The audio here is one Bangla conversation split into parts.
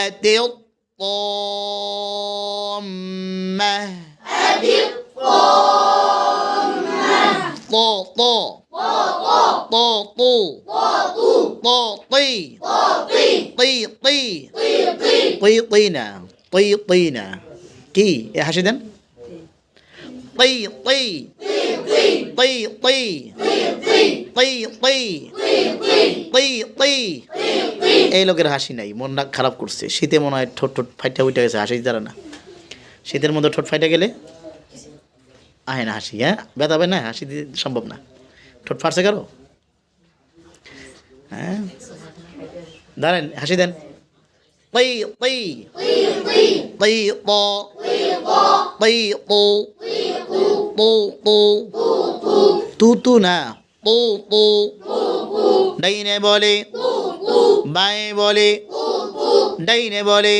أدي الطامة أدي الطامة طو طو طو طو طو طي طي طي طي طينا طي طينا কি এ হাসি দেন طي طي طي طي طي طي طي طي এই লোকের হাসি নাই, মনটা খারাপ করছে। শীতে মনে হয় ঠোঁট ঠোঁট ফাইটা উঠে গেছে, হাসি দ্বারা না। শীতের মধ্যে ঠোঁট ফাইটা গেলে আহে না হাসি, হ্যাঁ ব্যথা হবে না, হাসি দিয়ে সম্ভব না। ঠোঁট ফাটছে কারো? হ্যাঁ দাঁড়ান, হাসি দেন। طي طي طي طو طي طو طو طو তু তু না, তু তু। ডাইনে বলে, বাঁয়ে বলে, ডাইনে বলে,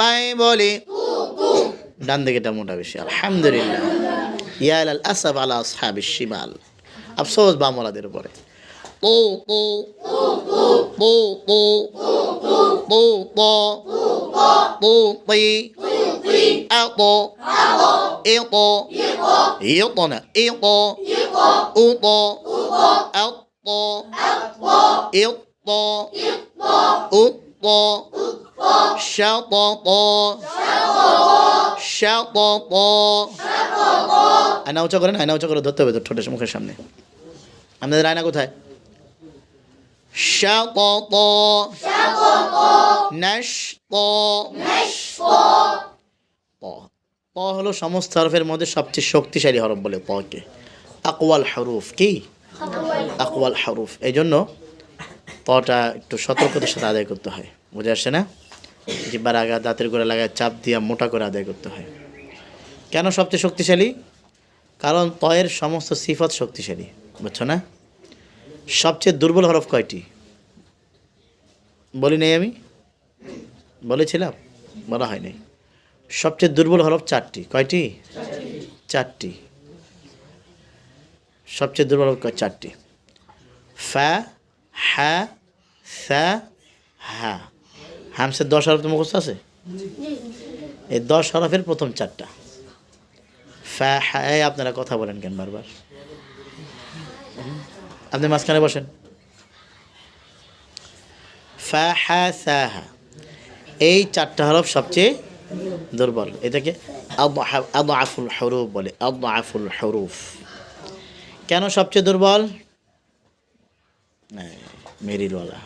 বাঁয়ে বলে, ডান দিকেটা মোটা বেশি। আলহামদুলিল্লাহ। ইয়া লাল আসাফ আলা আসহাবিশ শিমাল, আফসোস বামওয়ালাদের উপরে। তু তু তু তু তু তু তু তি আতো ইতো ইতো না ইতো উতো আতো ইতো উতো শাতাত শাতাত। আয়না উঁচা করেন, আয়না উঁচা করে ধরতে হবে তো ঠোঁটের মুখের সামনে। আপনাদের আয়না কোথায়? শাতাত নাশত। ত ত হলো সমস্ত হরফের মধ্যে সবচেয়ে শক্তিশালী হরফ বলে তকে। আকওয়াল হরুফ, কি আকওয়াল হরুফ। এই জন্য তটা একটু সতর্কতার সাথে আদায় করতে হয়। বুঝে আসছে না? জিহ্বার আগা দাঁতের গোড়া লাগায় চাপ দিয়া মোটা করে আদায় করতে হয়। কেন সবচেয়ে শক্তিশালী? কারণ তয়ের সমস্ত সিফত শক্তিশালী, বুঝছো না? সবচেয়ে দুর্বল হরফ কয়টি বলি নাই আমি? বলেছিলাম? বলা হয় নাই। সবচেয়ে দুর্বল হরফ চারটি। কয়টি? চারটি। সবচেয়ে দুর্বল হরফ চারটি। ফা, হা, সা, হা। হামসের 10 হরফ তো মুখস্থ আছে? এই 10 হরফের প্রথম চারটা। ফা, হা। আপনারা কথা বলেন কেন বারবার? আপনি মাঝখানে বসেন। ফা, হা, সা, হা। এই চারটা হরফ সবচেয়ে দুর্বল। এটাকে আদআফুল হুরুফ বলে। আদআফুল হুরুফ। কেন সবচেয়ে দুর্বল? মেরিলওয়ালা